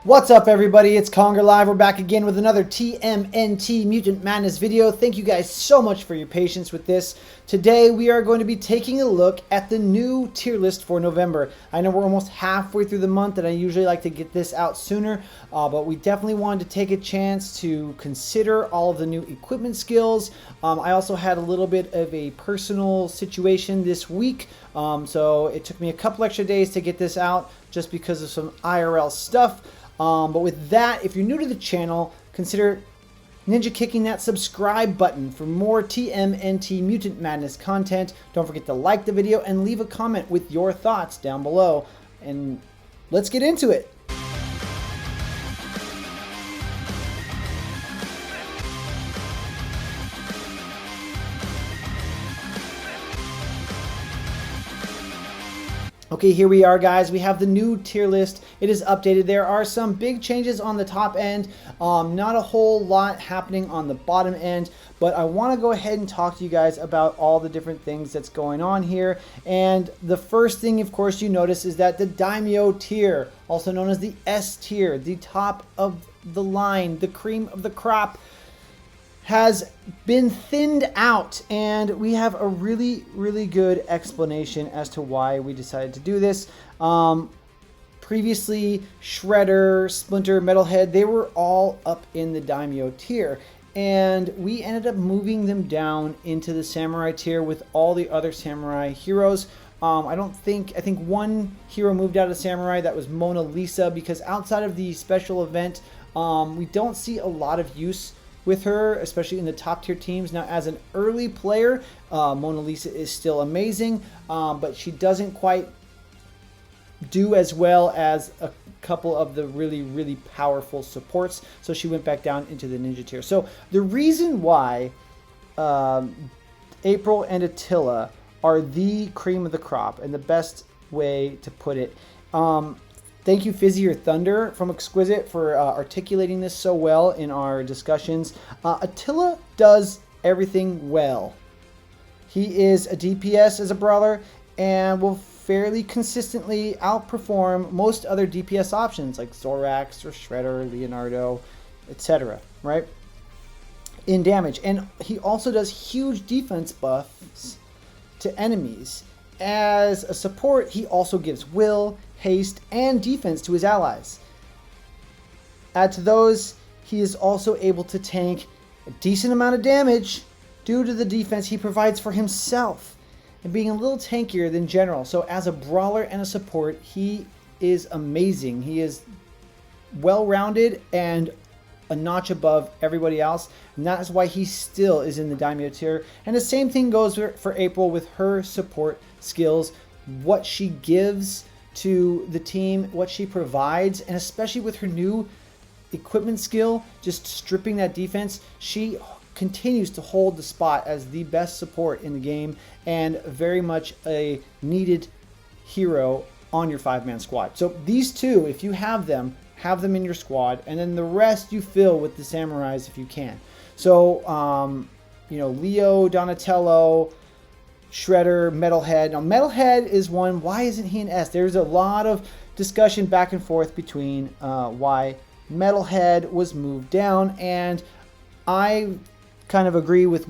What's up, everybody? It's Conger Live. We're back again with another TMNT Mutant Madness video. Thank you guys so much for your patience with this. Today we are going to be taking a look at the new tier list for November. I know we're almost halfway through the month and I usually like to get this out sooner, but we definitely wanted to take a chance to consider all of the new equipment skills. I also had a little bit of a personal situation this week, so it took me a couple extra days to get this out just because of some IRL stuff. But with that, if you're new to the channel, consider ninja kicking that subscribe button for more TMNT Mutant Madness content. Don't forget to like the video and leave a comment with your thoughts down below. And let's get into it. Okay, here we are, guys. We have the new tier list. It is updated. There are some big changes on the top end. Not a whole lot happening on the bottom end, but I want to go ahead and talk to you guys about all the different things that's going on here. And the first thing, of course, you notice is that the Daimyo tier, also known as the S tier, the top of the line, the cream of the crop, has been thinned out, and we have a really good explanation as to why we decided to do this. Previously, Shredder, Splinter, Metalhead, they were all up in the Daimyo tier, and we ended up moving them down into the Samurai tier with all the other Samurai heroes. I think one hero moved out of Samurai. That was Mona Lisa, because outside of the special event, we don't see a lot of use with her, especially in the top tier teams. Now, as an early player, Mona Lisa is still amazing, but she doesn't quite do as well as a couple of the really powerful supports, so she went back down into the ninja tier. So the reason why April and Attila are the cream of the crop, and the best way to put it, thank you, Fizzy or Thunder from Exquisite, for articulating this so well in our discussions. Attila does everything well. He is a DPS as a brawler and will fairly consistently outperform most other DPS options like Zorax or Shredder, Leonardo, etc. Right? In damage. And he also does huge defense buffs to enemies. As a support, he also gives will, haste, and defense to his allies. Add to those, he is also able to tank a decent amount of damage due to the defense he provides for himself, and being a little tankier than general. So as a brawler and a support, he is amazing. He is well-rounded and a notch above everybody else, and that is why he still is in the Daimyo tier. And the same thing goes for April with her support skills, what she gives to the team, what she provides, and especially with her new equipment skill, just stripping that defense, she continues to hold the spot as the best support in the game, and very much a needed hero on your 5-man squad. So these two, if you have them in your squad, and then the rest you fill with the samurais if you can. So you know, Leo, Donatello, Shredder, Metalhead. Now, Metalhead is one. Why isn't he an S? There's a lot of discussion back and forth between why Metalhead was moved down, and I kind of agree with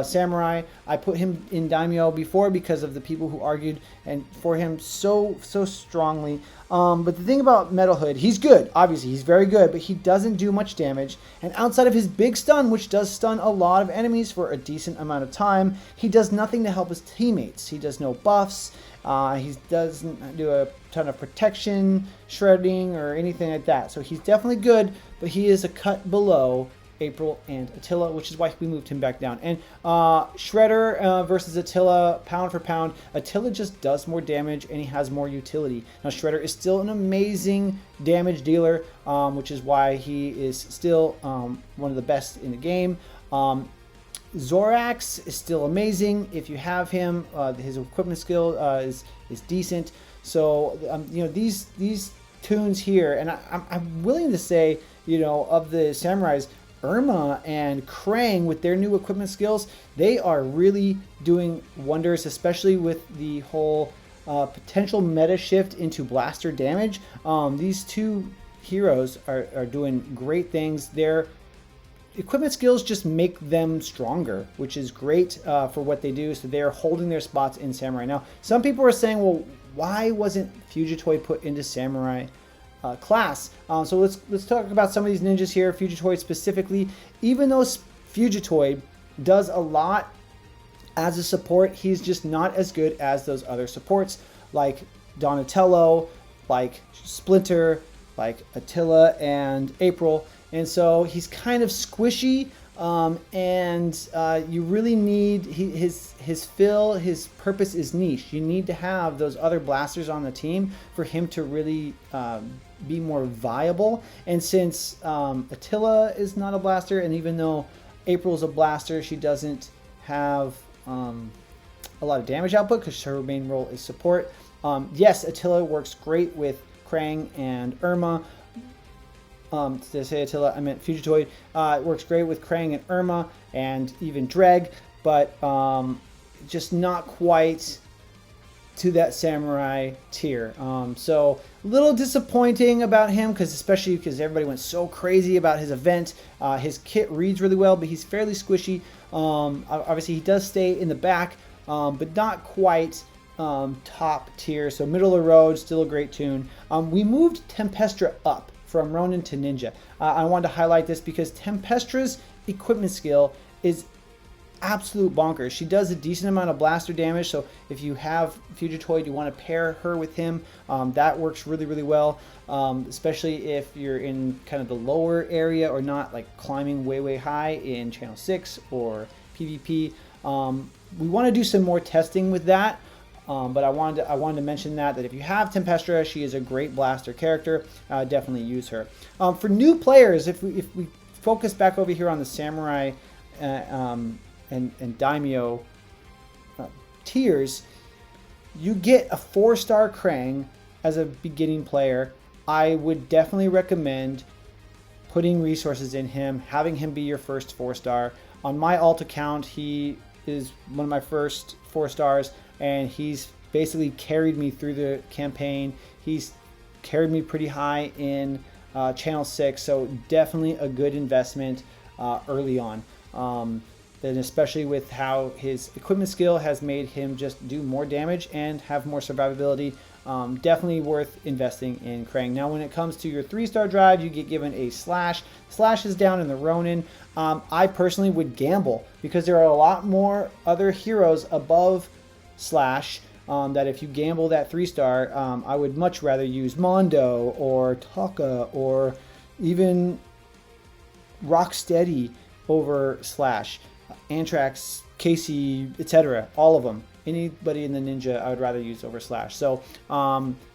Samurai. I put him in Daimyo before because of the people who argued and for him so strongly. But the thing about Metalhead, he's good. Obviously, he's very good, but he doesn't do much damage. And outside of his big stun, which does stun a lot of enemies for a decent amount of time, he does nothing to help his teammates. He does no buffs. He doesn't do a ton of protection, shredding, or anything like that. So he's definitely good, but he is a cut below April and Attila, which is why we moved him back down. And Shredder versus Attila, pound for pound, Attila just does more damage and he has more utility. Now, Shredder is still an amazing damage dealer, which is why he is still one of the best in the game. Zorax is still amazing if you have him. His equipment skill is decent. So you know, these tunes here, and I'm willing to say, you know, of the samurais, Irma and Krang, with their new equipment skills, they are really doing wonders, especially with the whole potential meta shift into blaster damage. These two heroes are doing great things. Their equipment skills just make them stronger, which is great for what they do. So they're holding their spots in Samurai. Now, some people are saying, well, why wasn't Fugitoid put into Samurai class? So let's talk about some of these ninjas here. Fugitoid specifically. Even though Fugitoid does a lot as a support, he's just not as good as those other supports like Donatello, like Splinter, like Attila and April. And so he's kind of squishy, and you really need his fill. His purpose is niche. You need to have those other blasters on the team for him to really be more viable. And since Attila is not a blaster, and even though April's a blaster, she doesn't have a lot of damage output because her main role is support. Yes, Attila works great with Krang and Irma. Did I say Attila? I meant Fugitoid. It works great with Krang and Irma and even Dreg, but just not quite to that Samurai tier. So a little disappointing about him, especially because everybody went so crazy about his event. His kit reads really well, but he's fairly squishy. Obviously, he does stay in the back, but not quite top tier. So middle of the road, still a great tune. We moved Tempestra up from Ronin to Ninja. I wanted to highlight this because Tempestra's equipment skill is absolute bonkers. She does a decent amount of blaster damage, so if you have Fugitoid, you want to pair her with him. That works really, really well, especially if you're in kind of the lower area or not like climbing way, way high in Channel 6 or PvP. We want to do some more testing with that. But I wanted to mention that if you have Tempestra, she is a great blaster character. Definitely use her. For new players, if we focus back over here on the Samurai and Daimyo tiers, you get a 4-star Krang as a beginning player. I would definitely recommend putting resources in him, having him be your first 4-star. On my alt account, he is one of my first 4 stars, and he's basically carried me through the campaign. He's carried me pretty high in Channel 6, so definitely a good investment early on. And especially with how his equipment skill has made him just do more damage and have more survivability. Definitely worth investing in Krang. Now when it comes to your 3-star drive, you get given a Slash. Slash is down in the Ronin. I personally would gamble because there are a lot more other heroes above Slash that if you gamble that 3-star, I would much rather use Mondo or Taka or even Rocksteady over Slash. Anthrax, Casey, etc. All of them. Anybody in the Ninja I would rather use over Slash. So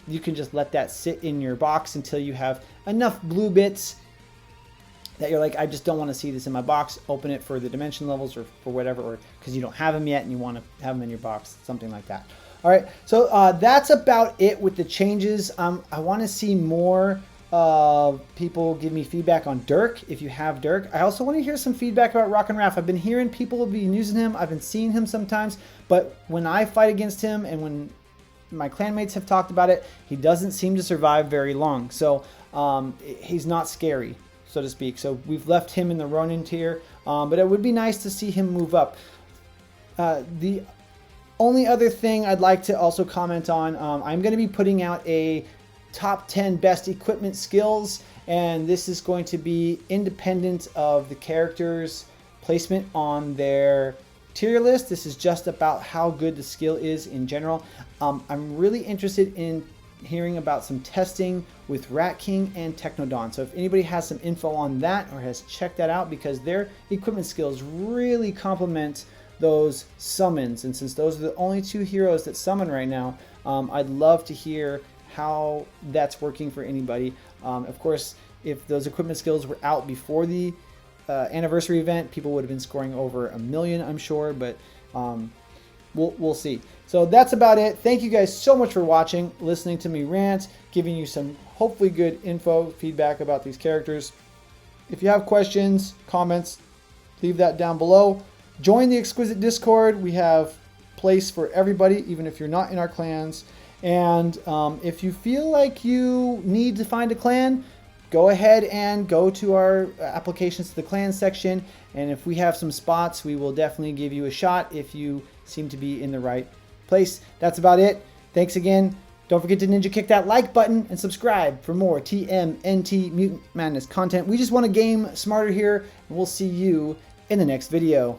you can just let that sit in your box until you have enough blue bits that you're like, I just don't want to see this in my box. Open it for the dimension levels or for whatever, or because you don't have them yet and you want to have them in your box, something like that. All right, so that's about it with the changes. I want to see more people give me feedback on Dirk if you have Dirk. I also want to hear some feedback about Rock and Raph. I've been hearing people have been using him. I've been seeing him sometimes, but when I fight against him and when my clanmates have talked about it, he doesn't seem to survive very long. So he's not scary, so to speak. So we've left him in the Ronin tier, but it would be nice to see him move up. The only other thing I'd like to also comment on, I'm going to be putting out a top 10 best equipment skills, and this is going to be independent of the character's placement on their tier list. This is just about how good the skill is in general. I'm really interested in hearing about some testing with Rat King and Technodon. So if anybody has some info on that or has checked that out, because their equipment skills really complement those summons, and since those are the only 2 heroes that summon right now, I'd love to hear how that's working for anybody. Of course, if those equipment skills were out before the anniversary event, people would have been scoring over 1 million, I'm sure, but we'll see. So that's about it. Thank you guys so much for watching, listening to me rant, giving you some hopefully good info, feedback about these characters. If you have questions, comments, leave that down below. Join the Exquisite Discord. We have place for everybody, even if you're not in our clans. And if you feel like you need to find a clan, go ahead and go to our applications to the clan section, and if we have some spots, we will definitely give you a shot if you seem to be in the right place. That's about it. Thanks again. Don't forget to ninja kick that like button and subscribe for more TMNT Mutant Madness content. We just want to game smarter here, and we'll see you in the next video.